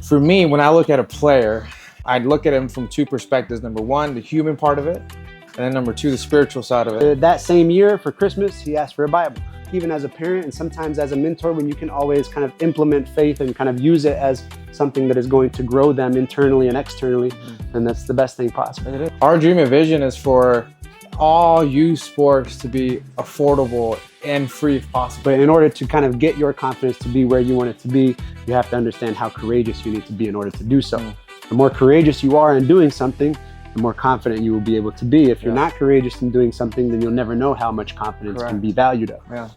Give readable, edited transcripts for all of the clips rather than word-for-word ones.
For me, when I look at a player, I'd look at him from two perspectives. Number one, the human part of it, and then number two, the spiritual side of it. That same year for Christmas, he asked for a Bible. Even as a parent and sometimes as a mentor, when you can always kind of implement faith and kind of use it as something that is going to grow them internally and externally, and that's the best thing possible. Our dream and vision is for all youth sports to be affordable and free if possible. But in order to kind of get your confidence to be where you want it to be, you have to understand how courageous you need to be in order to do so. The more courageous you are in doing something, the more confident you will be able to be. If you're not courageous in doing something, then you'll never know how much confidence can be valued of. Yeah.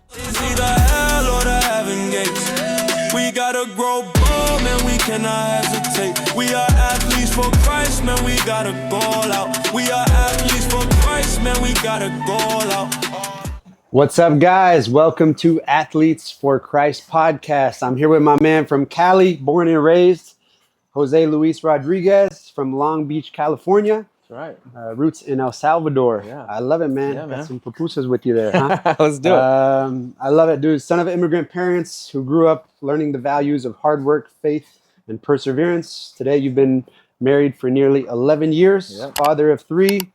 We gotta grow bold, man, we cannot hesitate. We are athletes for Christ, man, we gotta go out. We are athletes for Christ, man, we gotta go out. What's up, guys? Welcome to Athletes for Christ podcast. I'm here with my man from Cali, born and raised, Jose Luis Rodriguez from Long Beach, California. That's right. Roots in El Salvador. Yeah. I love it, man. Yeah, man. Got some pupusas with you there, huh? Let's do it. I love it, dude. Son of immigrant parents who grew up learning the values of hard work, faith, and perseverance. Today, you've been married for nearly 11 years, father of 3,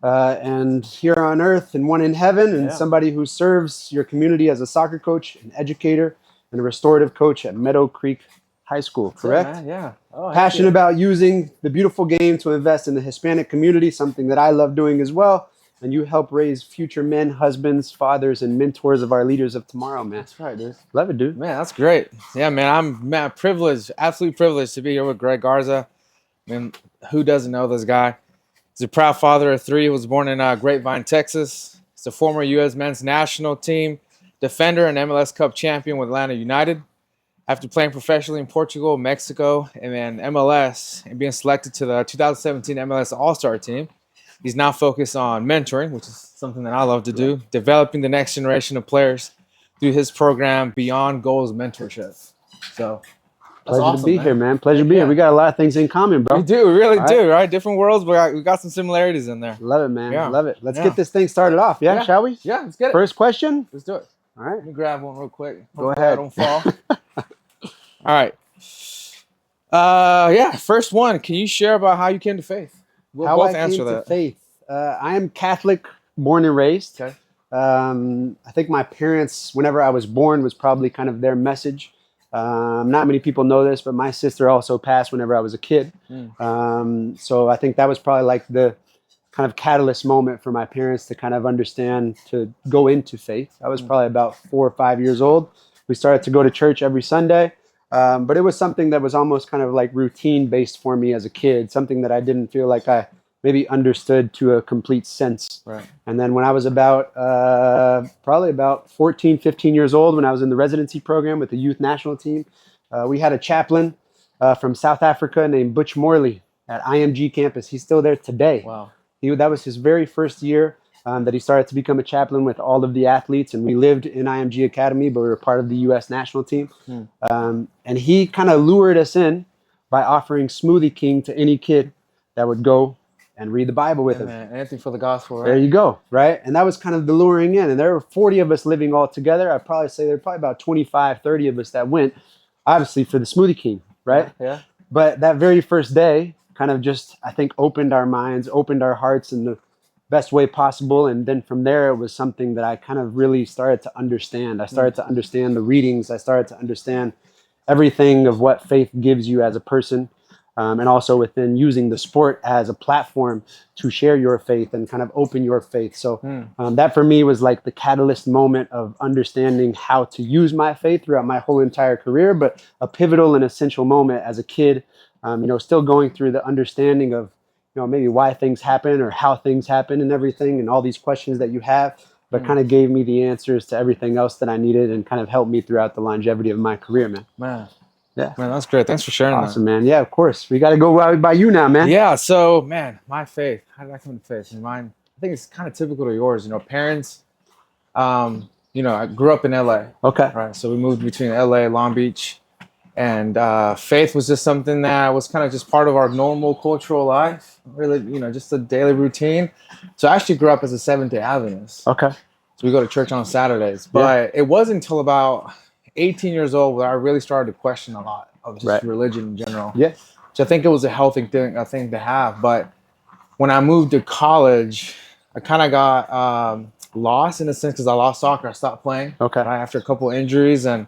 and here on earth and one in heaven, and somebody who serves your community as a soccer coach, an educator, and a restorative coach at Meadow Creek High School, correct? Yeah. Oh, Passionate about using the beautiful game to invest in the Hispanic community, something that I love doing as well. And you help raise future men, husbands, fathers, and mentors of our leaders of tomorrow, man. That's right, dude. Love it, dude. Man, that's great. Yeah, man, I'm privileged, absolutely privileged to be here with Greg Garza. I mean, who doesn't know this guy? He's a proud father of 3. He was born in Grapevine, Texas. He's a former U.S. men's national team defender and MLS Cup champion with Atlanta United. After playing professionally in Portugal, Mexico, and then MLS, and being selected to the 2017 MLS All-Star team, he's now focused on mentoring, which is something that I love to do, developing the next generation of players through his program, Beyond Goals Mentorship. So, Pleasure to be here, man. Pleasure to be here. We got a lot of things in common, bro. We do, we really do, right? Different worlds, but we got some similarities in there. Love it, man. Yeah. Love it. Let's get this thing started off, shall we? Yeah, let's get it. First question? Let's do it. All right. Let me grab one real quick. Go ahead. I don't fall. All right. First one. Can you share about how you came to faith? We'll how both I answer came that. to faith. I am Catholic, born and raised. Okay. I think my parents, whenever I was born, was probably kind of their message. Not many people know this, but my sister also passed whenever I was a kid. So I think that was probably like the kind of catalyst moment for my parents to kind of understand, to go into faith. I was probably about 4 or 5 years old. We started to go to church every Sunday. But it was something that was almost kind of like routine based for me as a kid, something that I didn't feel like I maybe understood to a complete sense. Right. And then when I was about probably about 14, 15 years old, when I was in the residency program with the youth national team, we had a chaplain from South Africa named Butch Morley at IMG campus. He's still there today. Wow. That was his very first year that he started to become a chaplain with all of the athletes. And we lived in IMG Academy, but we were part of the U.S. national team. And he kind of lured us in by offering Smoothie King to any kid that would go and read the Bible with him. Anything for the gospel, right? There you go, right? And that was kind of the luring in. And there were 40 of us living all together. I'd probably say there were probably about 25, 30 of us that went, obviously, for the Smoothie King, right? Yeah. But that very first day kind of just, I think, opened our minds, opened our hearts in the best way possible. And then from there, it was something that I kind of really started to understand. I started to understand the readings. I started to understand everything of what faith gives you as a person. And also within using the sport as a platform to share your faith and kind of open your faith. So that for me was like the catalyst moment of understanding how to use my faith throughout my whole entire career, but a pivotal and essential moment as a kid, still going through the understanding of, maybe why things happen or how things happen and everything and all these questions that you have, but kind of gave me the answers to everything else that I needed and kind of helped me throughout the longevity of my career, man. Yeah. Man, that's great. Thanks for sharing that. Awesome, man. Yeah, of course. We got to go by you now, man. Yeah. So, man, my faith. How did I come to faith? Mine, I think it's kind of typical to yours. Parents, I grew up in LA. Okay. Right. So we moved between LA, Long Beach. And faith was just something that was kind of just part of our normal cultural life. Really, just a daily routine. So I actually grew up as a Seventh-day Adventist. Okay. So we go to church on Saturdays. But it wasn't until about 18 years old where I really started to question a lot. of just Right. religion in general. Yeah. So I think it was a healthy thing to have. But when I moved to college, I kind of got lost in a sense because I lost soccer. I stopped playing Okay. right after a couple injuries, and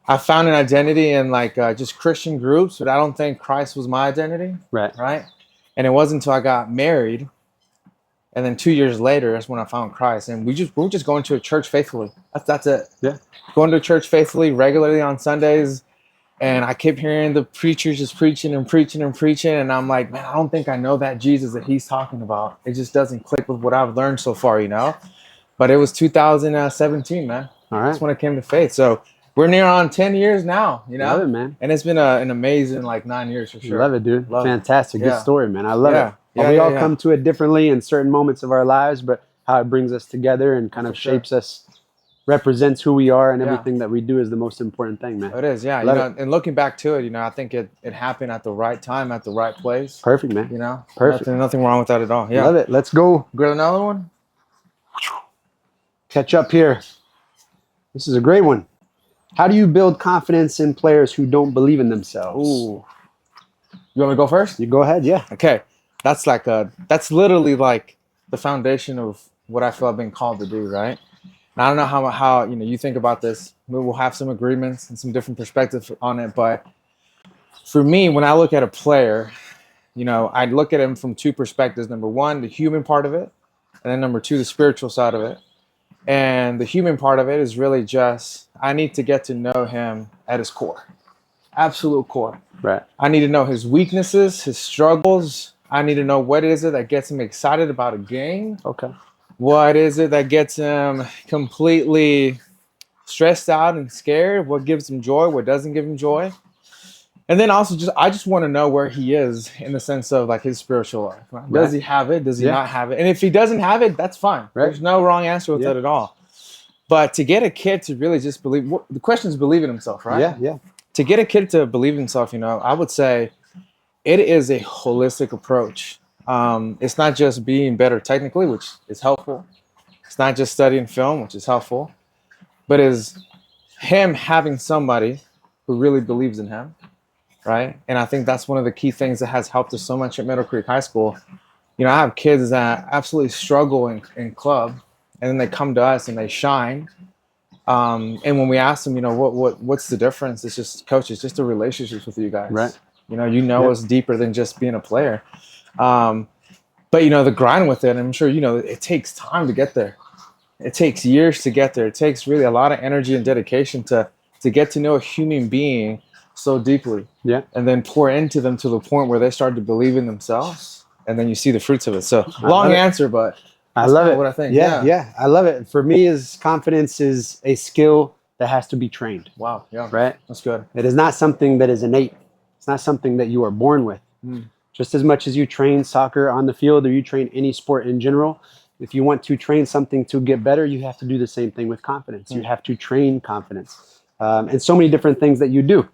I found an identity in like just Christian groups, but I don't think Christ was my identity. Right. Right. And it wasn't until I got married, and then 2 years later, that's when I found Christ. And we were just going to a church faithfully. That's it. Yeah. Going to church faithfully regularly on Sundays. And I kept hearing the preachers just preaching and preaching and preaching. And I'm like, man, I don't think I know that Jesus that he's talking about. It just doesn't click with what I've learned so far, you know? But it was 2017, man. All right. That's when I came to faith. So we're near on 10 years now, you know? Love it, man. And it's been an amazing, like, 9 years for sure. Love it, dude. Love it. Fantastic. Yeah. Good story, man. I love Yeah. it. Yeah, we all yeah. come to it differently in certain moments of our lives, but how it brings us together and kind of For sure. shapes us, represents who we are, and Yeah. everything that we do is the most important thing, man. It is, yeah. Love You know, and looking back to it, you know, I think it happened at the right time, at the right place. Perfect, man. You know? Perfect. Nothing wrong with that at all. Yeah. Love it. Let's go Grill another one? catch up here. This is a great one. How do you build confidence in players who don't believe in themselves? Ooh. You want me to go first? You go ahead, yeah. Okay. That's literally like the foundation of what I feel I've been called to do, right? And I don't know how you know you think about this. Maybe we'll have some agreements and some different perspectives on it. But for me, when I look at a player, you know, I look at him from two perspectives. Number one, the human part of it, and then number two, the spiritual side of it. And the human part of it is really just I need to get to know him at his core, absolute core. Right. I need to know his weaknesses, his struggles. I need to know what is it that gets him excited about a game. Okay. What is it that gets him completely stressed out and scared? What gives him joy? What doesn't give him joy? And then also I just want to know where he is in the sense of like his spiritual life. Right? Does he have it? Does he not have it? And if he doesn't have it, that's fine. Right. There's no wrong answer with that at all. But to get a kid to really just believe, the question is believe in himself, right? Yeah, yeah. To get a kid to believe in himself, you know, I would say it is a holistic approach. It's not just being better technically, which is helpful. It's not just studying film, which is helpful, but is him having somebody who really believes in him, right? And I think that's one of the key things that has helped us so much at Middle Creek High School. You know, I have kids that absolutely struggle in club, and then they come to us and they shine. And when we ask them, you know, what's the difference? It's just, coach, it's just the relationships with you guys. Right. You know us deeper than just being a player. But, you know, the grind with it, I'm sure, you know, it takes time to get there. It takes years to get there. It takes really a lot of energy and dedication to get to know a human being so deeply. Yeah. And then pour into them to the point where they start to believe in themselves. And then you see the fruits of it. So long answer, but I love it. What I think. Yeah. I love it. For me, confidence is a skill that has to be trained. Wow. Yeah. Right. That's good. It is not something that is innate. It's not something that you are born with. Just as much as you train soccer on the field or you train any sport in general, if you want to train something to get better, you have to do the same thing with confidence. You have to train confidence. And so many different things that you do.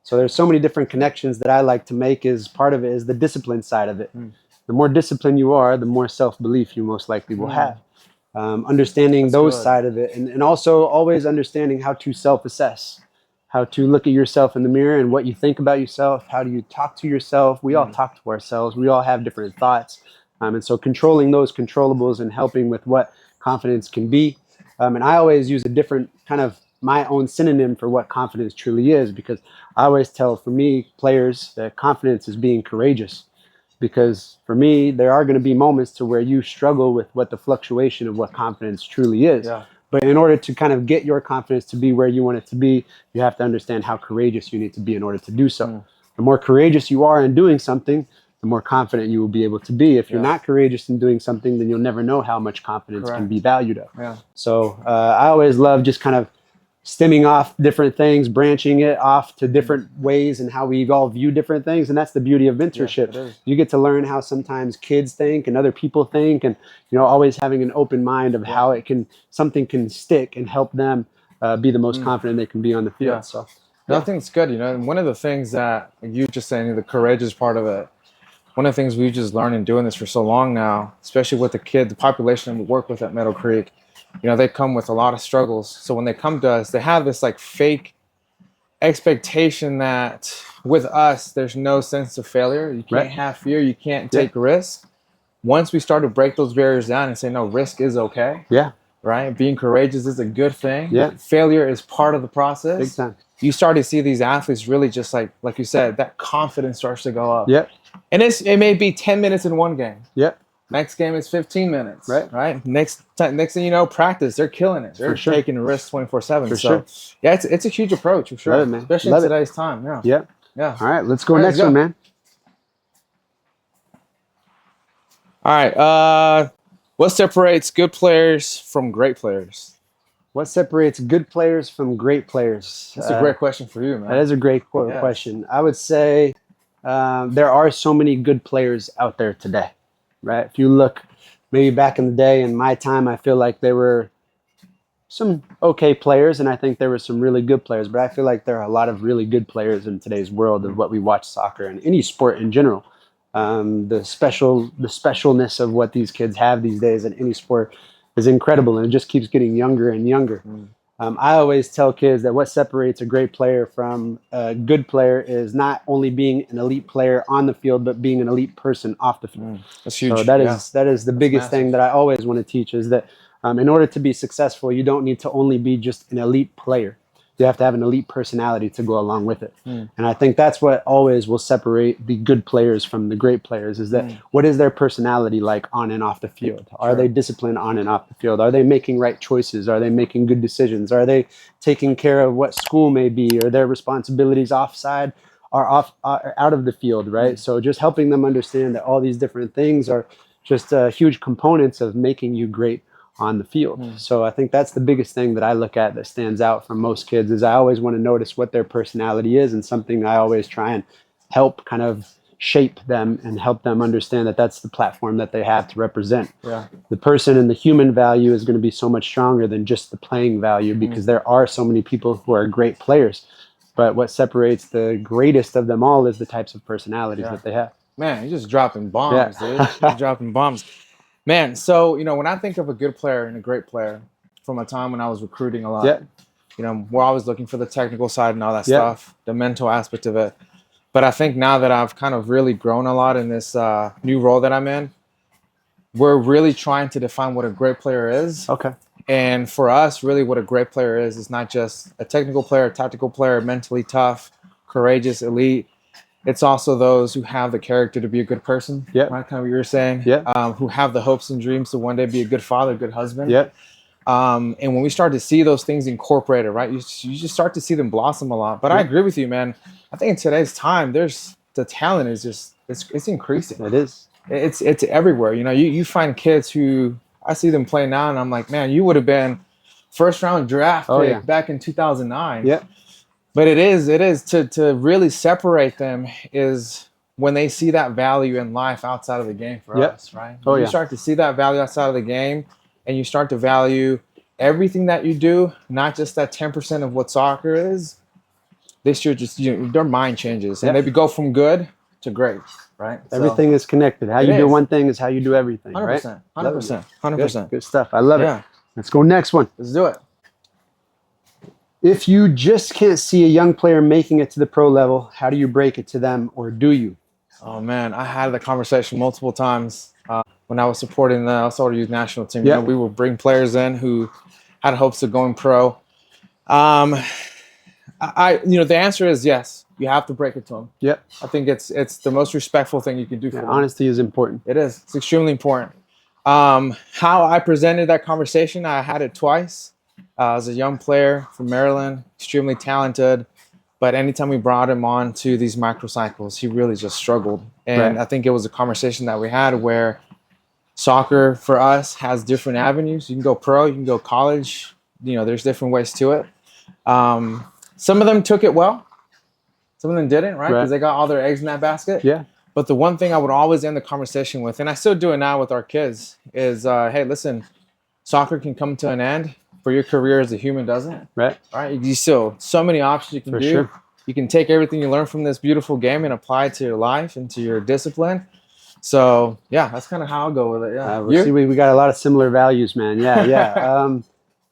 So there's so many different connections that I like to make. Is part of it is the discipline side of it. The more disciplined you are, the more self-belief you most likely will have. Understanding those side of it, and also always understanding how to self-assess, how to look at yourself in the mirror and what you think about yourself. How do you talk to yourself? We all talk to ourselves. We all have different thoughts. And so controlling those controllables and helping with what confidence can be. And I always use a different kind of my own synonym for what confidence truly is, because I always tell, for me, players, that confidence is being courageous. Because for me, there are going to be moments to where you struggle with what the fluctuation of what confidence truly is. Yeah. But in order to kind of get your confidence to be where you want it to be, you have to understand how courageous you need to be in order to do so. The more courageous you are in doing something, the more confident you will be able to be. If you're not courageous in doing something, then you'll never know how much confidence can be valued of. Yeah. So I always love just kind of stemming off different things, branching it off to different ways and how we all view different things. And that's the beauty of mentorship. Yeah, you get to learn how sometimes kids think and other people think, and, you know, always having an open mind of how something can stick and help them be the most confident they can be on the field. Yeah. So I think it's good, you know, and one of the things that you just saying, the courageous part of it, one of the things we've just learned in doing this for so long now, especially with the population we work with at Meadow Creek, you know, they come with a lot of struggles. So when they come to us, they have this like fake expectation that with us, there's no sense of failure. You can't have fear. You can't take risks. Once we start to break those barriers down and say, no, risk is okay. Yeah. Right? Being courageous is a good thing. Yeah. Failure is part of the process. Big time. You start to see these athletes really just like you said, that confidence starts to go up. Yep. And it may be 10 minutes in one game. Yep. Next game is 15 minutes. Right. Next thing you know, practice. They're killing it. They're taking risks 24/7. For sure. Yeah, it's a huge approach for sure. Love it, man. Especially in today's time. Yeah. Yeah. Yeah. All right, let's go next one, man. All right. What separates good players from great players? What separates good players from great players? That's a great question for you, man. That is a great question. I would say there are so many good players out there today, right? If you look maybe back in the day, in my time, I feel like there were some okay players, and I think there were some really good players, but I feel like there are a lot of really good players in today's world of what we watch soccer and any sport in general. The specialness of what these kids have these days in any sport is incredible, and it just keeps getting younger and younger. I always tell kids that what separates a great player from a good player is not only being an elite player on the field, but being an elite person off the field. That's huge. So that is the biggest thing that I always want to teach is that in order to be successful, you don't need to only be just an elite player. You have to have an elite personality to go along with it. And I think that's what always will separate the good players from the great players is that what is their personality like on and off the field? Are they disciplined on and off the field? Are they making right choices? Are they making good decisions? Are they taking care of what school may be or their responsibilities offside or out of the field, right? So just helping them understand that all these different things are just huge components of making you great on the field. So I think that's the biggest thing that I look at that stands out from most kids is I always want to notice what their personality is, and something I always try and help kind of shape them and help them understand that that's the platform that they have to represent. The person and the human value is going to be so much stronger than just the playing value because there are so many people who are great players, but what separates the greatest of them all is the types of personalities that they have. Man, you're just dropping bombs, dude. You're dropping bombs. Man, so, when I think of a good player and a great player from a time when I was recruiting a lot, we're always looking for the technical side and all that stuff, the mental aspect of it. But I think now that I've kind of really grown a lot in this new role that I'm in, we're really trying to define what a great player is. Okay. And for us, really what a great player is not just a technical player, a tactical player, mentally tough, courageous, elite. It's also those who have the character to be a good person, right? Kind of what you were saying, who have the hopes and dreams to one day be a good father, a good husband. And when we start to see those things incorporated, right, you just start to see them blossom a lot. But I agree with you, man. I think in today's time, the talent is just it's increasing. It is. It's everywhere. You find kids who I see them play now, and I'm like, man, you would have been first round draft pick back in 2009. But it is to really separate them is when they see that value in life outside of the game for us, right? You start to see that value outside of the game, and you start to value everything that you do, not just that 10% of what soccer is. This year, just their mind changes, and they go from good to great, right? Everything is connected. How you do one thing is how you do everything, 100%, right? 100%. Good stuff. I love it. Let's go next one. Let's do it. If you just can't see a young player making it to the pro level, how do you break it to them, or do you? Oh, man, I had the conversation multiple times when I was supporting the El Salvador youth national team. We would bring players in who had hopes of going pro. The answer is yes. You have to break it to them. I think it's the most respectful thing you can do for them. Honesty is important. It is. It's extremely important. How I presented that conversation, I had it twice. As a young player from Maryland, extremely talented, but anytime we brought him on to these microcycles, he really just struggled. And I think it was a conversation that we had where soccer for us has different avenues. You can go pro, you can go college. There's different ways to it. Some of them took it well. Some of them didn't, right? Because they got all their eggs in that basket. But the one thing I would always end the conversation with, and I still do it now with our kids, is, hey, listen, soccer can come to an end. For your career as a human doesn't. Right. You still so many options you can do. Sure. You can take everything you learn from this beautiful game and apply it to your life and to your discipline. So that's kind of how I'll go with it. We got a lot of similar values, man.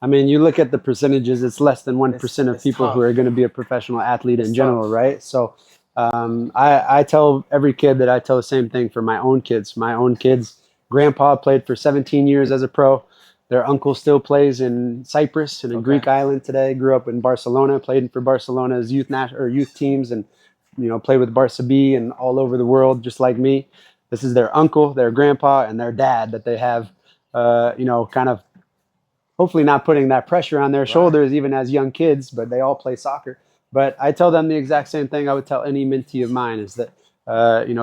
I mean, you look at the percentages, it's less than 1% of It's people tough. who are going to be a professional athlete in It's general, tough. right? So I tell every kid that I tell the same thing for my own kids. My own kids, grandpa played for 17 years as a pro. Their uncle still plays in Cyprus and in Okay. Greek island today. Grew up in Barcelona, played for Barcelona's youth teams, and played with Barca B and all over the world, just like me. This is their uncle, their grandpa, and their dad that they have, kind of hopefully not putting that pressure on their shoulders even as young kids, but they all play soccer. But I tell them the exact same thing I would tell any mentee of mine is that,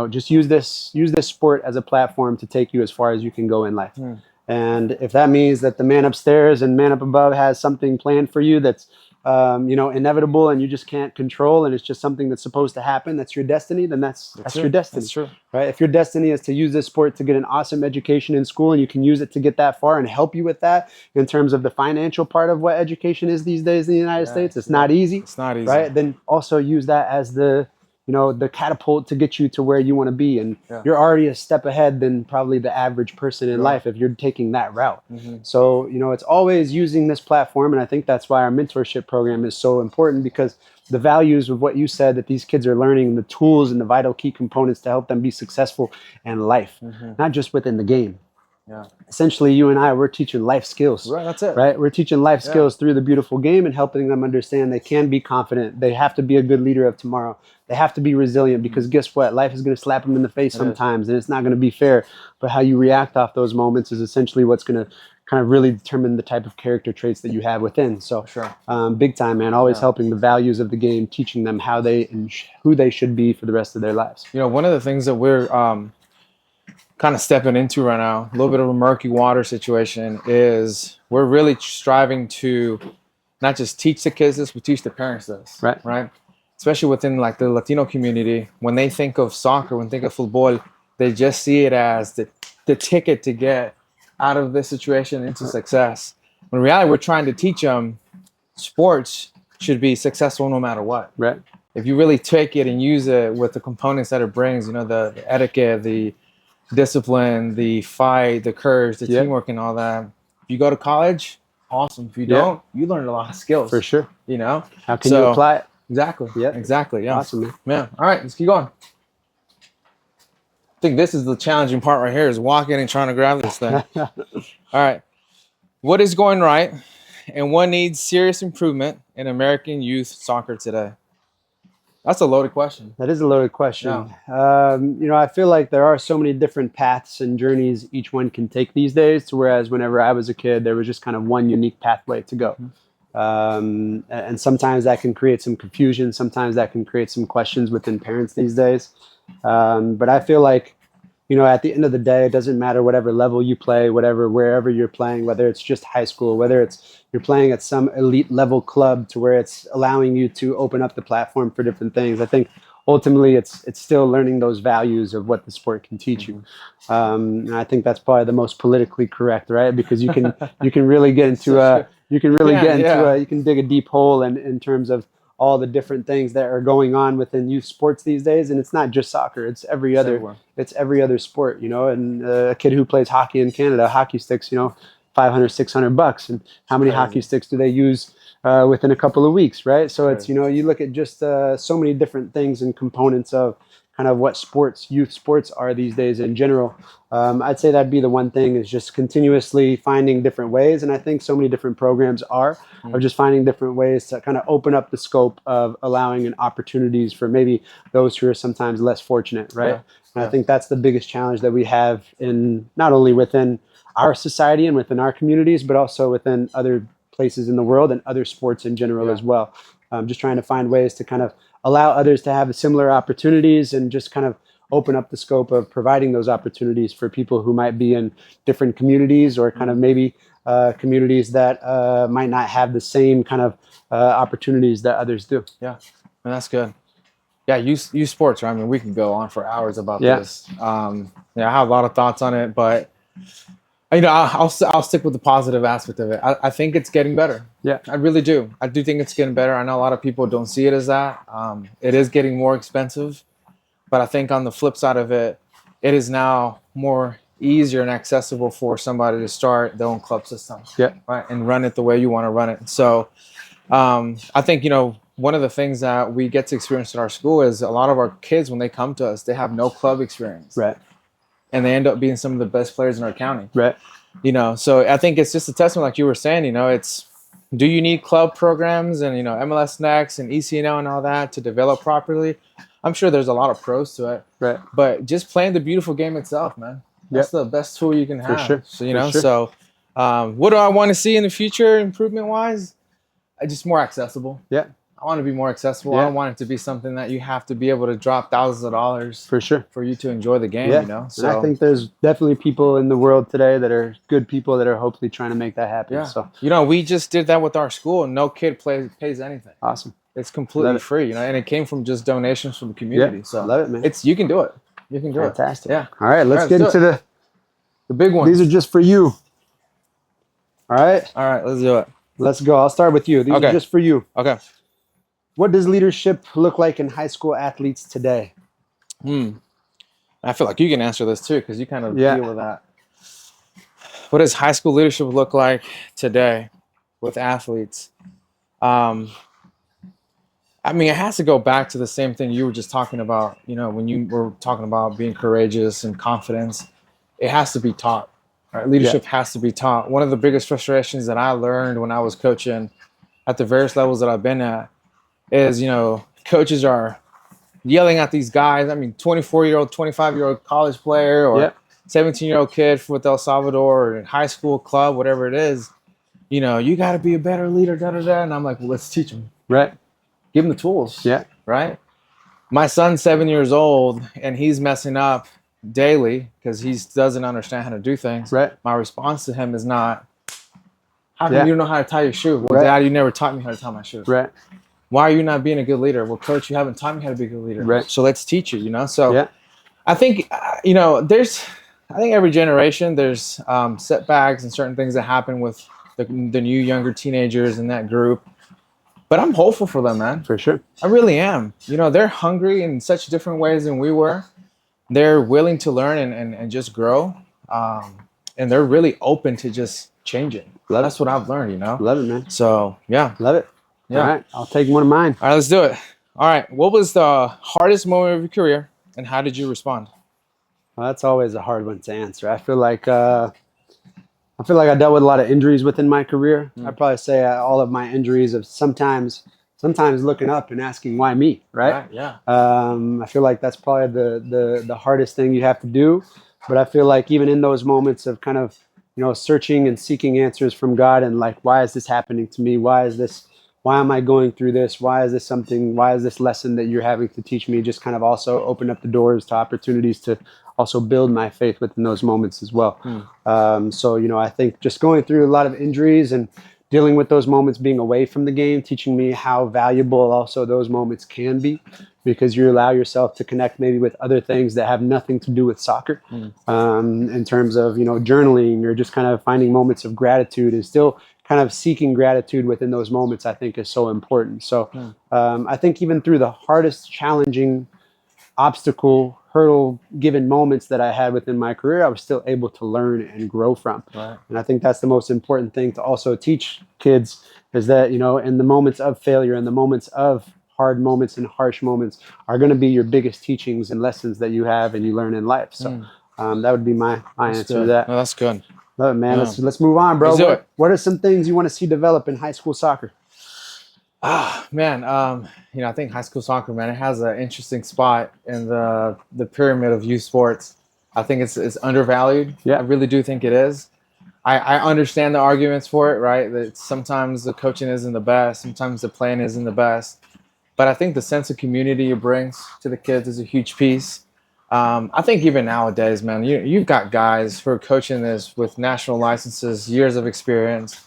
just use this sport as a platform to take you as far as you can go in life. And if that means that the man upstairs and man up above has something planned for you that's, inevitable and you just can't control, and it's just something that's supposed to happen, that's your destiny, then that's your destiny. That's true. Right? If your destiny is to use this sport to get an awesome education in school, and you can use it to get that far and help you with that in terms of the financial part of what education is these days in the United States, it's not easy. It's not easy. Right? Then also use that as the catapult to get you to where you want to be. And you're already a step ahead than probably the average person in life if you're taking that route. So, it's always using this platform. And I think that's why our mentorship program is so important, because the values of what you said that these kids are learning, the tools and the vital key components to help them be successful in life, not just within the game. Yeah. Essentially, you and I, we're teaching life skills. Right, that's it. Right? We're teaching life skills through the beautiful game and helping them understand they can be confident. They have to be a good leader of tomorrow. They have to be resilient, because guess what? Life is going to slap them in the face sometimes, and it's not going to be fair. But how you react off those moments is essentially what's going to kind of really determine the type of character traits that you have within. So, big time, man. Always helping the values of the game, teaching them how they and who they should be for the rest of their lives. One of the things that we're kind of stepping into right now, a little bit of a murky water situation, is we're really striving to not just teach the kids this, but teach the parents this. Right. Especially within like the Latino community, when they think of soccer, when they think of football, they just see it as the ticket to get out of this situation into success. When in reality, we're trying to teach them sports should be successful no matter what. Right. If you really take it and use it with the components that it brings, the etiquette, the discipline, the fight, the courage, the teamwork, and all that. If you go to college, awesome. If you don't, you learn a lot of skills. For sure. How can you apply it? Exactly. Yeah. Exactly. Yeah. Awesome, man. Yeah. All right, let's keep going. I think this is the challenging part right here, is walking and trying to grab this thing. All right. What is going right and what needs serious improvement in American youth soccer today? That's a loaded question. That is a loaded question. I feel like there are so many different paths and journeys each one can take these days, whereas whenever I was a kid, there was just kind of one unique pathway to go. And sometimes that can create some confusion. Sometimes that can create some questions within parents these days. But I feel like, at the end of the day, it doesn't matter whatever level you play, wherever you're playing, whether it's just high school, whether it's you're playing at some elite level club to where it's allowing you to open up the platform for different things. I think ultimately it's still learning those values of what the sport can teach you. And I think that's probably the most politically correct, right? Because you can really get into you can dig a deep hole in terms of all the different things that are going on within youth sports these days. And it's not just soccer, it's every other sport, and a kid who plays hockey in Canada, hockey sticks, $500, $600. And how many hockey sticks do they use within a couple of weeks, right? So it's, you look at just so many different things and components of kind of what youth sports are these days in general. I'd say that'd be the one thing, is just continuously finding different ways. And I think so many different programs are just finding different ways to kind of open up the scope of allowing and opportunities for maybe those who are sometimes less fortunate, right? And I think that's the biggest challenge that we have in not only within our society and within our communities, but also within other places in the world and other sports in general as well. Just trying to find ways to kind of allow others to have similar opportunities, and just kind of open up the scope of providing those opportunities for people who might be in different communities, or kind of maybe communities that might not have the same kind of opportunities that others do. Yeah, and that's good. Yeah, youth sports, right? I mean, we can go on for hours about this. I have a lot of thoughts on it, but I'll stick with the positive aspect of it. I think it's getting better. Yeah, I really do. I do think it's getting better. I know a lot of people don't see it as that. It is getting more expensive, but I think on the flip side of it, it is now more easier and accessible for somebody to start their own club system. Yeah. Right. And run it the way you want to run it. So I think, one of the things that we get to experience at our school is a lot of our kids, when they come to us, they have no club experience. Right. And they end up being some of the best players in our county. Right. So I think it's just a testament, like you were saying, it's, do you need club programs and, MLS Next and ECNL and all that to develop properly? I'm sure there's a lot of pros to it. Right. But just playing the beautiful game itself, man. That's the best tool you can have. For sure. So, what do I want to see in the future, improvement-wise? Just more accessible. Yeah. I want to be more accessible. Yeah. I don't want it to be something that you have to be able to drop thousands of dollars for sure for you to enjoy the game. Yeah. So and I think there's definitely people in the world today that are good people that are hopefully trying to make that happen. Yeah. So we just did that with our school, and no kid pays anything. Awesome. It's completely free. And it came from just donations from the community. Yeah. So love it, man. You can do it. You can do it. Fantastic. Yeah. All right, let's get into the big ones. These are just for you. All right. All right, let's do it. Let's go. I'll start with you. These are just for you. Okay. What does leadership look like in high school athletes today? I feel like you can answer this too, because you kind of deal with that. What does high school leadership look like today with athletes? It has to go back to the same thing you were just talking about. When you were talking about being courageous and confidence, it has to be taught. Right? Leadership has to be taught. One of the biggest frustrations that I learned when I was coaching at the various levels that I've been at is, coaches are yelling at these guys. 24-year-old, 25-year-old college player or 17-year-old kid with El Salvador or high school club, whatever it is. You got to be a better leader, da-da-da. And I'm like, well, let's teach them. Right. Give them the tools. Yeah. Right. My son's 7 years old, and he's messing up daily because he doesn't understand how to do things. Right. My response to him is not, how come you don't know how to tie your shoe? Well, Dad, you never taught me how to tie my shoe. Right. Why are you not being a good leader? Well, Coach, you haven't taught me how to be a good leader. Right. So let's teach you, So I think, I think every generation there's setbacks and certain things that happen with the new younger teenagers in that group. But I'm hopeful for them, man. For sure. I really am. They're hungry in such different ways than we were. They're willing to learn and just grow. And they're really open to just changing. That's what I've learned, Love it, man. So, yeah. Love it. Yeah. All right. I'll take one of mine. All right, let's do it. All right. What was the hardest moment of your career, and how did you respond? Well, that's always a hard one to answer. I feel like I dealt with a lot of injuries within my career. I'd probably say all of my injuries of sometimes looking up and asking why me, right? Yeah. I feel like that's probably the hardest thing you have to do. But I feel like even in those moments of kind of, searching and seeking answers from God and like, why is this happening to me? Why am I going through this? Why is this lesson that you're having to teach me? Just kind of also open up the doors to opportunities to also build my faith within those moments as well. So, I think just going through a lot of injuries and dealing with those moments, being away from the game, teaching me how valuable also those moments can be, because you allow yourself to connect maybe with other things that have nothing to do with soccer, in terms of, journaling or just kind of finding moments of gratitude and still kind of seeking gratitude within those moments, I think is so important. So I think even through the hardest, challenging, hurdle given moments that I had within my career, I was still able to learn and grow from. Right. And I think that's the most important thing to also teach kids, is that, in the moments of failure and the moments of hard moments and harsh moments are going to be your biggest teachings and lessons that you have and you learn in life. So that would be my answer to that. No, that's good. Love it, man. Let's move on, bro. Let's do it. What are some things you want to see develop in high school soccer? Man, I think high school soccer, man, it has an interesting spot in the pyramid of youth sports. I think it's undervalued. Yeah. I really do think it is. I understand the arguments for it, right? That sometimes the coaching isn't the best, sometimes the playing isn't the best. But I think the sense of community it brings to the kids is a huge piece. I think even nowadays, man, you've got guys who are coaching this with national licenses, years of experience.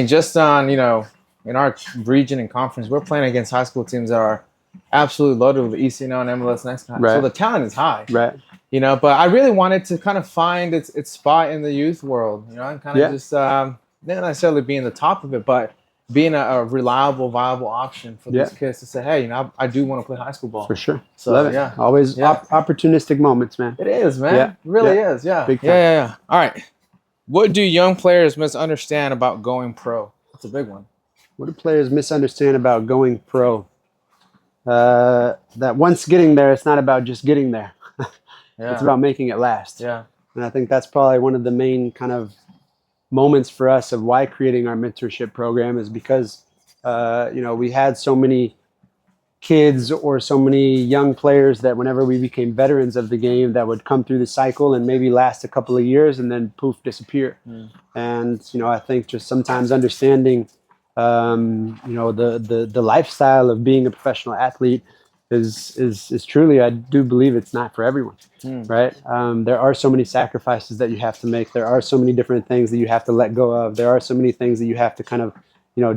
Just on, in our region and conference, we're playing against high school teams that are absolutely loaded with ECNL and MLS Next. Right. So the talent is high. Right. But I really wanted to kind of find its spot in the youth world, and kind of just not necessarily being the top of it, but being a reliable, viable option for Yeah. these kids to say, hey, I do want to play high school ball. For sure. So, Love it. yeah. Always Yeah. opportunistic moments, man. It is, man. Yeah. It really Yeah. is. Yeah. Big time. Yeah. All right. What do young players misunderstand about going pro? That's a big one. What do players misunderstand about going pro? That once getting there, it's not about just getting there. Yeah. It's about making it last. Yeah. And I think that's probably one of the main kind of moments for us of why creating our mentorship program is because, we had so many kids or so many young players that whenever we became veterans of the game that would come through the cycle and maybe last a couple of years and then poof, disappear. And, I think just sometimes understanding, the lifestyle of being a professional athlete is truly, I do believe it's not for everyone, right? There are so many sacrifices that you have to make. There are so many different things that you have to let go of. There are so many things that you have to kind of,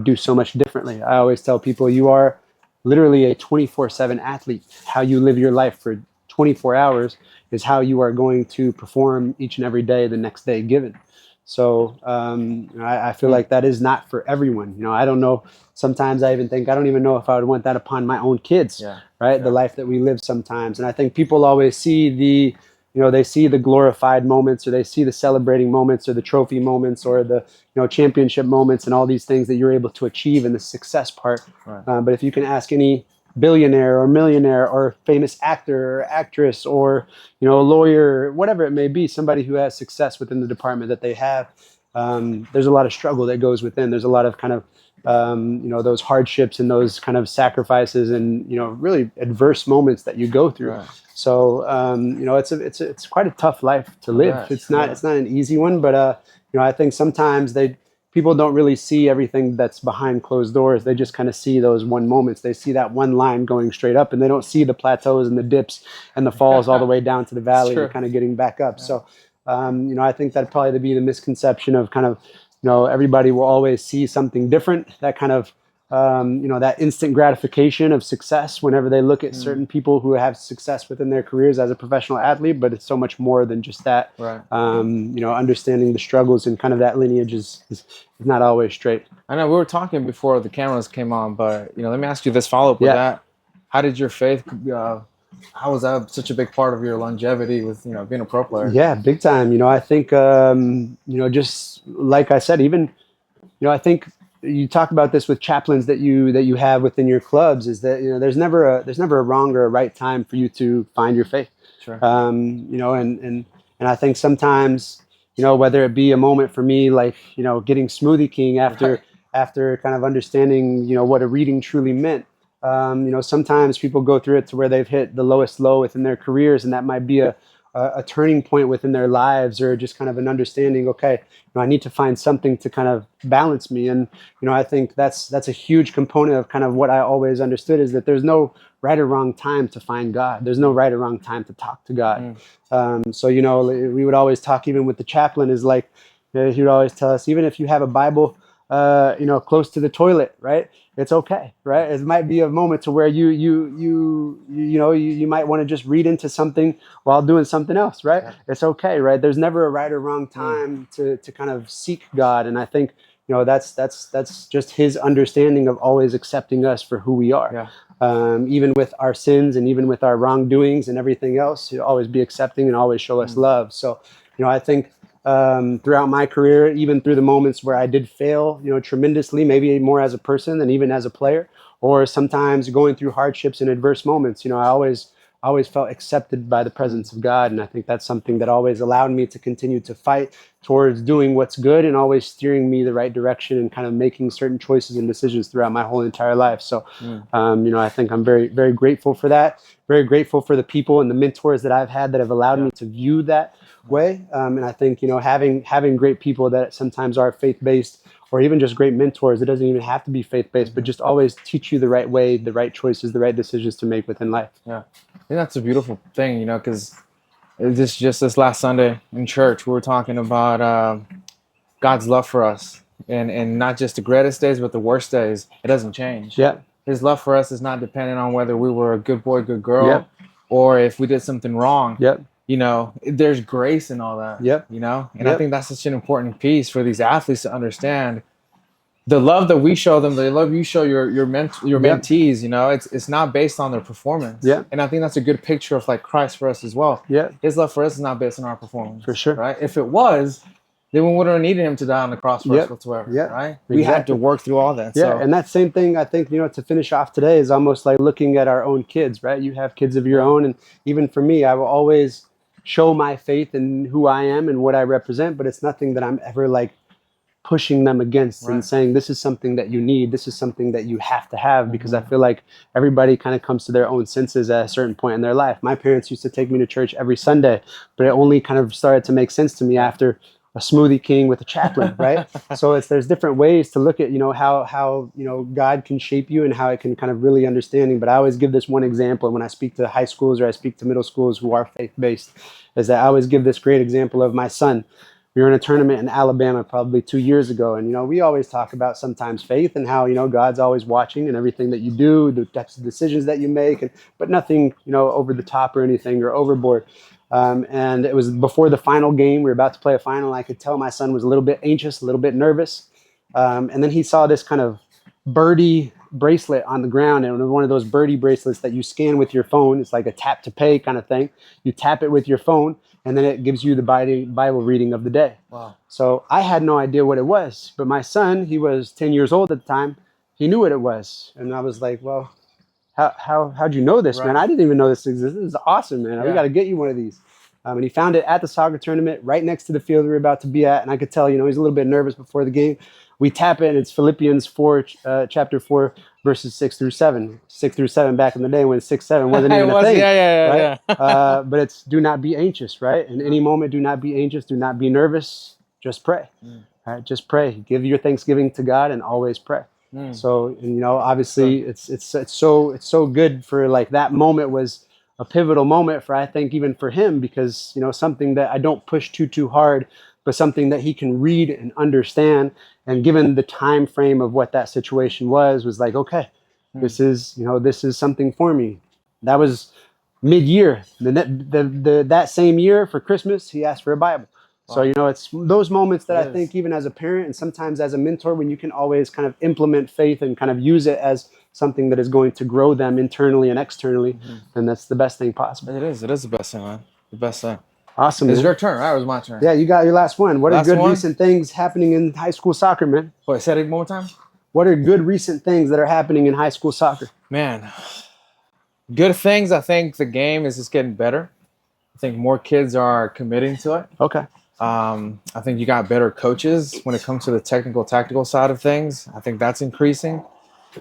do so much differently. I always tell people you are literally a 24/7 athlete. How you live your life for 24 hours is how you are going to perform each and every day the next day given. So I feel like that is not for everyone. I don't know. Sometimes I don't even know if I would want that upon my own kids, right? The life that we live sometimes. And I think people always see they see the glorified moments, or they see the celebrating moments, or the trophy moments, or the championship moments, and all these things that you're able to achieve in the success part. But if you can ask any billionaire or millionaire or famous actor or actress or lawyer, whatever it may be, somebody who has success within the department that they have, there's a lot of struggle that goes within. There's a lot of kind of those hardships and those kind of sacrifices and really adverse moments that you go through. So it's quite a tough life to live. It's not an easy one, but I think sometimes people don't really see everything that's behind closed doors. They just kind of see those one moments. They see that one line going straight up, and they don't see the plateaus and the dips and the falls all the way down to the valley and kind of getting back up. So, I think that'd probably be the misconception of kind of, everybody will always see something different. That kind of, that instant gratification of success whenever they look at certain people who have success within their careers as a professional athlete, but it's so much more than just that. Understanding the struggles and kind of that lineage is not always straight. I know we were talking before the cameras came on, but let me ask you this follow-up with that. How did your faith, how was that such a big part of your longevity with, being a pro player? Yeah, big time. I think, just like I said, even, I think you talk about this with chaplains that you have within your clubs, is that, there's never a wrong or a right time for you to find your faith. Sure. And I think sometimes, whether it be a moment for me, like, getting Smoothie King after kind of understanding, what a reading truly meant. Sometimes people go through it to where they've hit the lowest low within their careers, and that might be a turning point within their lives, or just kind of an understanding, okay, I need to find something to kind of balance me. And, I think that's a huge component of kind of what I always understood, is that there's no right or wrong time to find God. There's no right or wrong time to talk to God. So, we would always talk, even with the chaplain, is like, he would always tell us, even if you have a Bible, close to the toilet, right? It's okay, right? It might be a moment to where you might want to just read into something while doing something else, right? It's okay, right? There's never a right or wrong time to kind of seek God. And I think, that's just his understanding of always accepting us for who we are. Even with our sins and even with our wrongdoings and everything else, he'll always be accepting and always show us love. So, I think throughout my career, even through the moments where I did fail, tremendously, maybe more as a person than even as a player, or sometimes going through hardships and adverse moments, I always felt accepted by the presence of God. And I think that's something that always allowed me to continue to fight towards doing what's good, and always steering me the right direction and kind of making certain choices and decisions throughout my whole entire life. So, I think I'm very, very grateful for that. Very grateful for the people and the mentors that I've had that have allowed me to view that way. And I think, having great people that sometimes are faith-based, or even just great mentors, it doesn't even have to be faith-based, but just always teach you the right way, the right choices, the right decisions to make within life. Yeah. I think that's a beautiful thing, because just this last Sunday in church, we were talking about God's love for us, and not just the greatest days, but the worst days. It doesn't change. Yeah. His love for us is not dependent on whether we were a good boy, good girl, or if we did something wrong. There's grace in all that. And I think that's such an important piece for these athletes to understand. the love that we show them, the love you show your mentees, you know, it's not based on their performance. Yeah. And I think that's a good picture of like Christ for us as well. Yeah. His love for us is not based on our performance. For sure. Right? If it was, then we wouldn't have needed him to die on the cross for us whatsoever. Yeah. Right? We had to work through all that. Yeah. So. And that same thing, I think, you know, to finish off today is almost like looking at our own kids, right? You have kids of your own. And even for me, I will always show my faith in who I am and what I represent, but it's nothing that I'm ever like pushing them against and saying, this is something that you need, this is something that you have to have, because I feel like everybody kind of comes to their own senses at a certain point in their life. My parents used to take me to church every Sunday, but it only kind of started to make sense to me after a Smoothie King with a chaplain, right? So there's different ways to look at, you know, how, you know, God can shape you and how it can kind of really understanding. But I always give this one example when I speak to high schools or I speak to middle schools who are faith-based, is that I always give this great example of my son. We were in a tournament in Alabama probably 2 years ago. And, you know, we always talk about sometimes faith and how, you know, God's always watching and everything that you do, the types of decisions that you make, but nothing, you know, over the top or anything or overboard. And it was before the final game. We were about to play a final. I could tell my son was a little bit anxious, a little bit nervous. And then he saw this kind of birdie bracelet on the ground, and it was one of those birdie bracelets that you scan with your phone. It's like a tap to pay kind of thing. You tap it with your phone, and then it gives you the Bible reading of the day. Wow. So I had no idea what it was, but my son, he was 10 years old at the time. He knew what it was. And I was like, well, how'd you know this, man? I didn't even know this existed. This is awesome, man. We got to get you one of these. And he found it at the soccer tournament right next to the field we were about to be at. And I could tell, you know, he's a little bit nervous before the game. We tap it, and it's Philippians 4, chapter 4, verses 6 through 7. 6 through 7 back in the day when 6, 7 wasn't even a thing. Yeah. But it's do not be anxious, right? In any moment, do not be anxious. Do not be nervous. Just pray. Right? Just pray. Give your thanksgiving to God and always pray. So, and, you know, obviously it's so good for like that moment was a pivotal moment for, I think, even for him, because, you know, something that I don't push too hard, but something that he can read and understand. And given the time frame of what that situation was like, okay, this is, you know, this is something for me. That was mid-year. That same year for Christmas, he asked for a Bible. So, you know, it's those moments that I think even as a parent and sometimes as a mentor, when you can always kind of implement faith and kind of use it as something that is going to grow them internally and externally, then that's the best thing possible. It is the best thing, man. The best thing. Awesome. It's your turn, right? Or it was my turn? Yeah, you got your last one. What are Last good one? recent things happening in high school soccer, man? Wait, say it one more time? What are good recent things that are happening in high school soccer? Man, good things. I think the game is just getting better. I think more kids are committing to it. Okay. I think you got better coaches when it comes to the tactical side of things. I think that's increasing.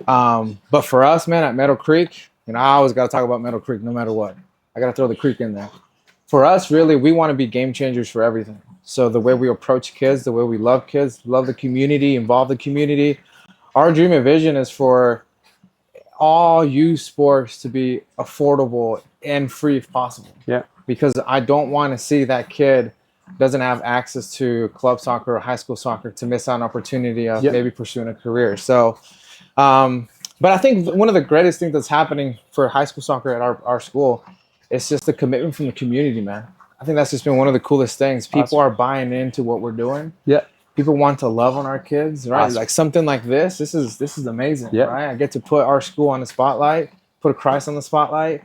But for us, man, at Meadow Creek, you know, I always got to talk about Meadow Creek no matter what. I got to throw the Creek in there. For us, really, we want to be game changers for everything. So the way we approach kids, the way we love kids, love the community, involve the community. Our dream and vision is for all youth sports to be affordable and free if possible. Yeah. Because I don't want to see that kid doesn't have access to club soccer or high school soccer to miss out on opportunity of maybe pursuing a career. So, but I think one of the greatest things that's happening for high school soccer at our school is just the commitment from the community, man. I think that's just been one of the coolest things. People are buying into what we're doing. Yeah. People want to love on our kids, right? Like something like this is amazing, right? I get to put our school on the spotlight, put Christ on the spotlight.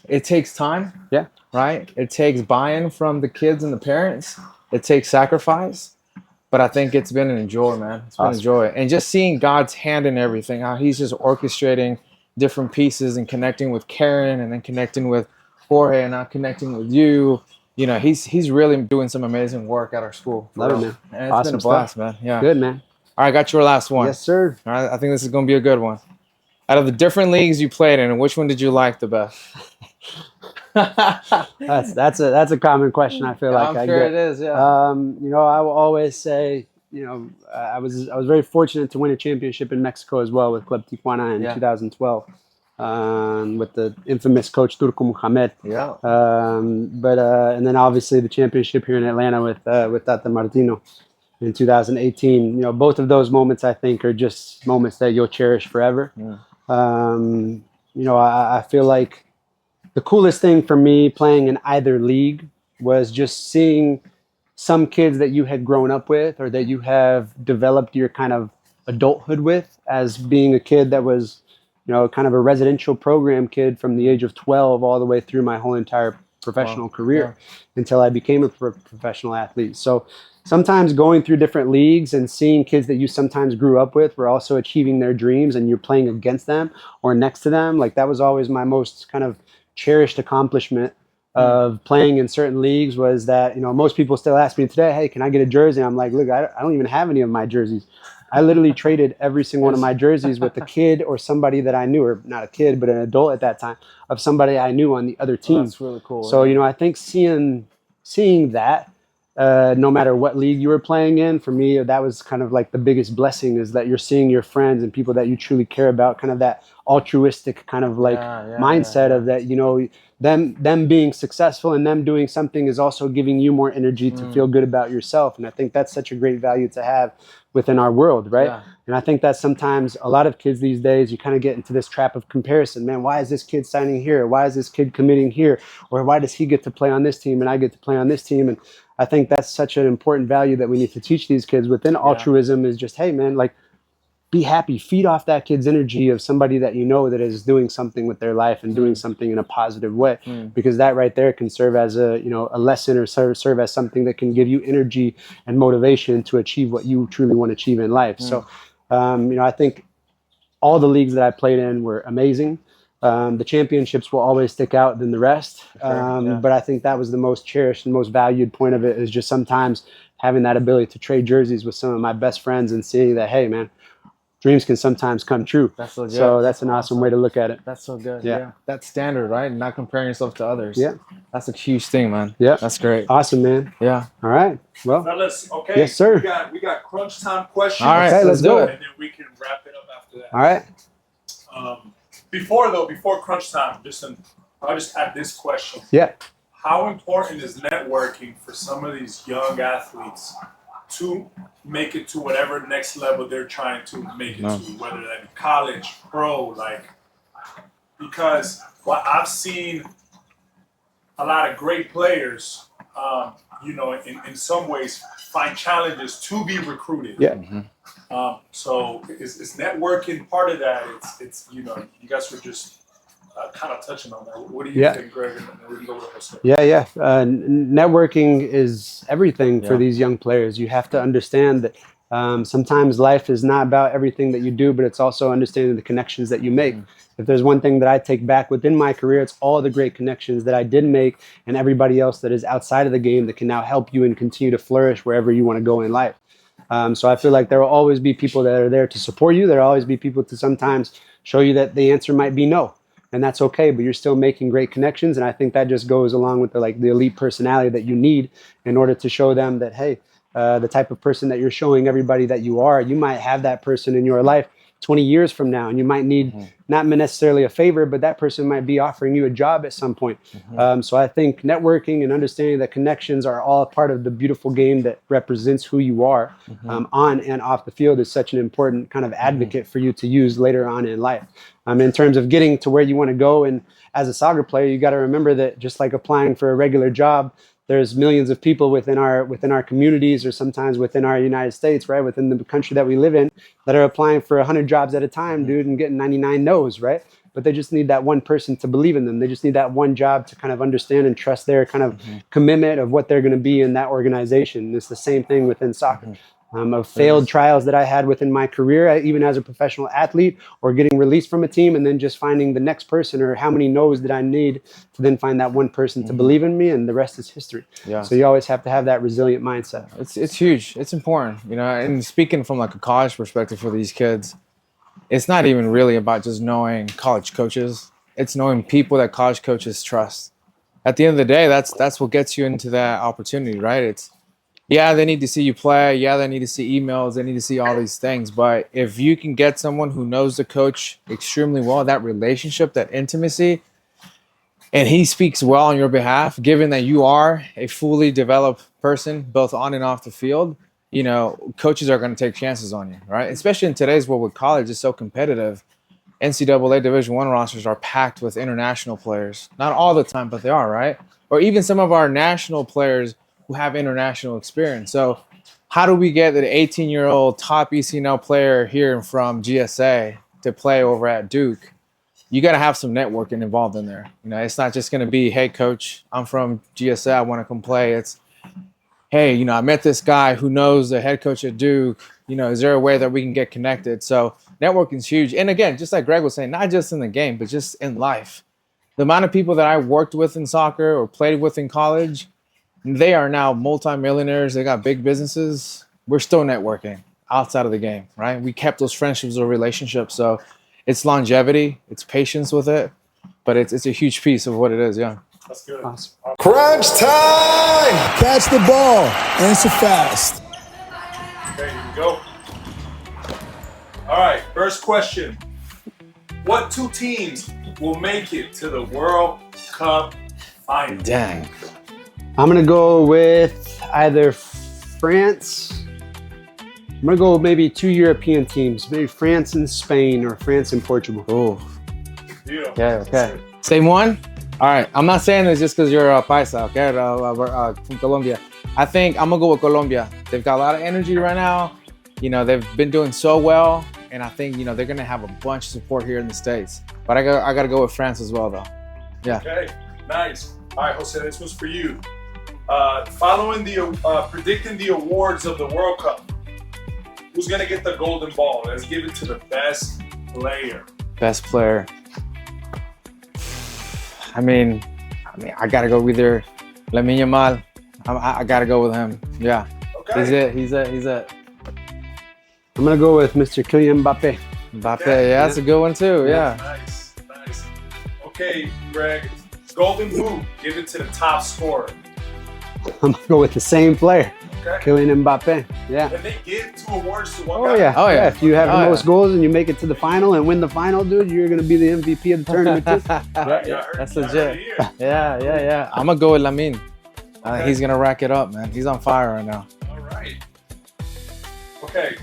It takes time. Yeah. Right? It takes buy-in from the kids and the parents. It takes sacrifice. But I think it's been an joy, man. It's been a joy. And just seeing God's hand in everything, how he's just orchestrating different pieces and connecting with Karen and then connecting with Jorge and now connecting with you. You know, he's really doing some amazing work at our school. Love it, man. And it's been a blast, man. Yeah. Good, man. All right, got your last one. Yes, sir. All right, I think this is going to be a good one. Out of the different leagues you played in, which one did you like the best? That's a common question. I feel like I'm sure it is. Yeah. You know, I will always say, you know, I was very fortunate to win a championship in Mexico as well with Club Tijuana in 2012, with the infamous coach Turco Mohamed. Yeah. And then obviously the championship here in Atlanta with Tata Martino in 2018. You know, both of those moments I think are just moments that you'll cherish forever. Yeah. You know, I feel like the coolest thing for me playing in either league was just seeing some kids that you had grown up with or that you have developed your kind of adulthood with as being a kid that was, kind of a residential program kid from the age of 12 all the way through my whole entire professional career until I became a professional athlete. So sometimes going through different leagues and seeing kids that you sometimes grew up with were also achieving their dreams and you're playing against them or next to them, like that was always my most kind of cherished accomplishment of playing in certain leagues, was that, most people still ask me today, hey, can I get a jersey? I'm like, look, I don't even have any of my jerseys. I literally traded every single one of my jerseys with a kid or somebody that I knew, or not a kid, but an adult at that time, of somebody I knew on the other team. That's really cool. So, I think seeing that, no matter what league you were playing in, for me, that was kind of like the biggest blessing, is that you're seeing your friends and people that you truly care about, kind of that altruistic kind of like mindset of that, them being successful and them doing something is also giving you more energy to feel good about yourself. And I think that's such a great value to have within our world, right? Yeah. And I think that sometimes a lot of kids these days, you kind of get into this trap of comparison. Man, why is this kid signing here? Why is this kid committing here? Or why does he get to play on this team and I get to play on this team? And I think that's such an important value that we need to teach these kids within altruism, is just, hey man, like, be happy, feed off that kid's energy of somebody that that is doing something with their life and doing something in a positive way, because that right there can serve as a lesson, or serve as something that can give you energy and motivation to achieve what you truly want to achieve in life. So I think all the leagues that I played in were amazing. The championships will always stick out than the rest, but I think that was the most cherished and most valued point of it, is just sometimes having that ability to trade jerseys with some of my best friends and seeing that, hey man, dreams can sometimes come true. That's so good. So that's an awesome way to look at it. That's so good. Yeah. That's standard, right? Not comparing yourself to others. Yeah. That's a huge thing, man. Yeah. That's great. Awesome, man. Yeah. All right. Well, fellas, okay. Yes, sir. We got crunch time questions. All right, okay, let's go. And then we can wrap it up after that. All right. Before crunch time, I'll just add this question. Yeah. How important is networking for some of these young athletes to make it to whatever next level they're trying to make it to, whether that be college, pro, because I've seen a lot of great players, in some ways find challenges to be recruited. Yeah. So is networking part of that? It's you guys were just kind of touching on that. What do you think, Greg? And then we can go with us. Yeah. Networking is everything for these young players. You have to understand that sometimes life is not about everything that you do, but it's also understanding the connections that you make. If there's one thing that I take back within my career, it's all the great connections that I did make, and everybody else that is outside of the game that can now help you and continue to flourish wherever you want to go in life. So I feel like there will always be people that are there to support you. There will always be people to sometimes show you that the answer might be no. And that's okay, but you're still making great connections. And I think that just goes along with the elite personality that you need in order to show them that, hey, the type of person that you're showing everybody that you are, you might have that person in your life 20 years from now, and you might need not necessarily a favor, but that person might be offering you a job at some point. So I think networking and understanding that connections are all part of the beautiful game that represents who you are on and off the field is such an important kind of advocate for you to use later on in life. In terms of getting to where you want to go, and as a soccer player, you got to remember that just like applying for a regular job, there's millions of people within our communities, or sometimes within our United States, right, within the country that we live in, that are applying for 100 jobs at a time, dude, and getting 99 no's, right? But they just need that one person to believe in them. They just need that one job to kind of understand and trust their kind of commitment of what they're going to be in that organization. And it's the same thing within soccer. Of failed trials that I had within my career, even as a professional athlete, or getting released from a team and then just finding the next person, or how many no's did I need to then find that one person to believe in me, and the rest is history. Yeah. So you always have to have that resilient mindset. It's huge. It's important, and speaking from a college perspective for these kids, it's not even really about just knowing college coaches. It's knowing people that college coaches trust. At the end of the day, that's what gets you into that opportunity, right? They need to see you play. Yeah, they need to see emails. They need to see all these things. But if you can get someone who knows the coach extremely well, that relationship, that intimacy, and he speaks well on your behalf, given that you are a fully developed person, both on and off the field, coaches are going to take chances on you, right? Especially in today's world with college, it's so competitive. NCAA Division I rosters are packed with international players. Not all the time, but they are, right? Or even some of our national players who have international experience. So how do we get the 18-year-old top ECNL player here from GSA to play over at Duke? You got to have some networking involved in there. You know, it's not just going to be, hey, coach, I'm from GSA, I want to come play. It's, hey, you know, I met this guy who knows the head coach at Duke. You know, is there a way that we can get connected? So networking is huge. And again, just like Greg was saying, not just in the game, but just in life. The amount of people that I worked with in soccer or played with in college, they are now multimillionaires. They got big businesses. We're still networking outside of the game, right? We kept those friendships or relationships. So it's longevity, it's patience with it, but it's a huge piece of what it is, yeah. That's good. Awesome. Crunch time! Catch the ball. Answer fast. Okay, here we go. All right, first question. What two teams will make it to the World Cup final? Dang. I'm going to go with either France. I'm going to go with maybe two European teams, maybe France and Spain or France and Portugal. Oh, Deal. okay. Same one? All right. I'm not saying this just because you're a paisa, okay? From Colombia. I think I'm going to go with Colombia. They've got a lot of energy right now. You know, they've been doing so well. And I think, you know, they're going to have a bunch of support here in the States. But I got to go with France as well, though. Yeah. Okay, nice. All right, Jose, this was for you. Following predicting the awards of the World Cup, who's going to get the golden ball? Let's give it to the best player. Best player. I mean, I got to go with either Lamine Yamal. I got to go with him. Yeah. Okay. He's it. I'm going to go with Mr. Kylian Mbappe. Mbappe, yeah, that's a good one too. Yeah. Nice. Okay, Greg. Golden Boot, give it to the top scorer. I'm going to go with the same player, Okay. Kylian Mbappe. Yeah. Can they give two awards to one Oh guy? yeah. Oh, yeah. If you have the Oh, most yeah. goals and you make it to the final and win the final, dude, you're going to be the MVP of the tournament too. All right, y'all heard- That's y'all heard legit. it here. Yeah. I'm going to go with Lamine. Okay. He's going to rack it up, man. He's on fire right now. All right. Okay.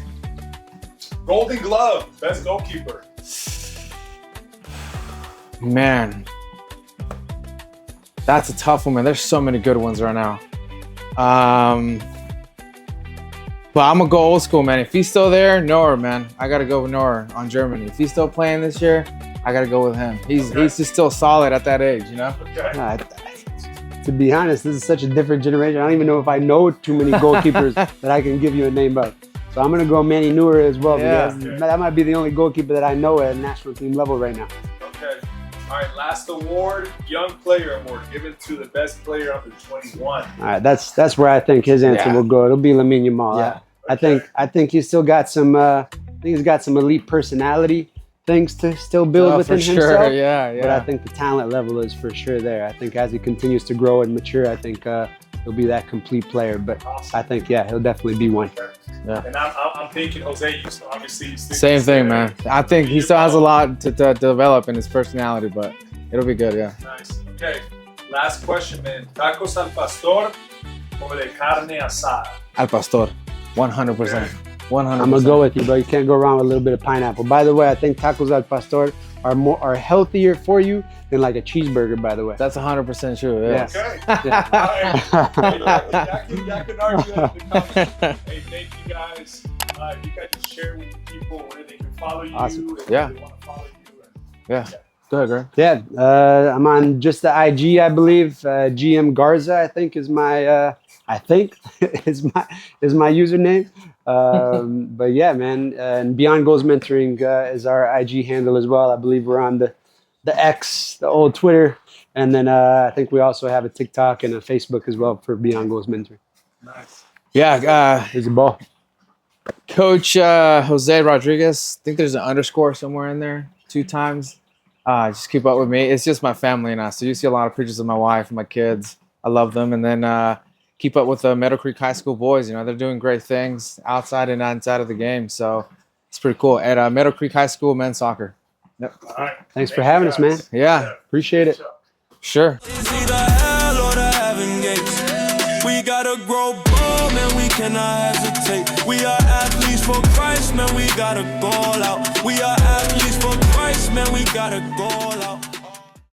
Golden Glove, best goalkeeper. Man. That's a tough one, man. There's so many good ones right now. But I'm going to go old school, man. If he's still there, Neuer, man. I got to go with Neuer on Germany. If he's still playing this year, I got to go with him. He's just still solid at that age, you know? Okay. To be honest, this is such a different generation. I don't even know if I know too many goalkeepers that I can give you a name of. So I'm going to go Manny Neuer as well. Yeah. Because that might be the only goalkeeper that I know at national team level right now. Okay. All right, last award, Young Player Award, given to the best player under 21. All right, that's where I think his answer will go. It'll be Lamine Yamal. Yeah. I think he's still got some. I think he's got some elite personality things to still build within for sure. himself. Yeah. But I think the talent level is for sure there. I think as he continues to grow and mature, I think he'll be that complete player. But Awesome. I think he'll definitely be one. Okay. Yeah. And I'm thinking, Jose, you obviously Same thing, man. I think he still has a lot to develop in his personality, but it'll be good, yeah. Nice. Okay. Last question, man. Tacos al pastor or de carne asada? Al pastor, 100%. 100%. I'm gonna go with you, bro. You can't go wrong with a little bit of pineapple. By the way, I think tacos al pastor are healthier for you than like a cheeseburger. By the way, That's 100% true, yeah. Okay. All right. Y'all can argue that in the comments. Hey, thank you guys. If you guys just share with the people where they can follow you. Awesome. If Yeah. they want to follow you. Yeah. Go ahead, Greg. yeah. I'm on just the IG, I believe. GM Garza, I think is my is my username. But yeah, man. And Beyond Goals Mentoring is our IG handle as well. I believe we're on the X, the old Twitter, and then I think we also have a TikTok and a Facebook as well for Beyond Goals Mentoring. Nice. Yeah, Here's the ball. Coach Jose Rodriguez, I think there's an underscore somewhere in there 2 times. Just keep up with me. It's just my family and I. So you see a lot of pictures of my wife and my kids. I love them. And then keep up with the Meadow Creek High School boys. You know, they're doing great things outside and inside of the game. So it's pretty cool. At Meadow Creek High School men's soccer. Yep. All right. Thanks for having us, man. Yeah, Appreciate it. sure. It's either hell or the heaven gates. We gotta grow bold, man, we cannot hesitate. We are athletes for Christ, man, we gotta go all out. We are athletes for Christ, man, we gotta go all out.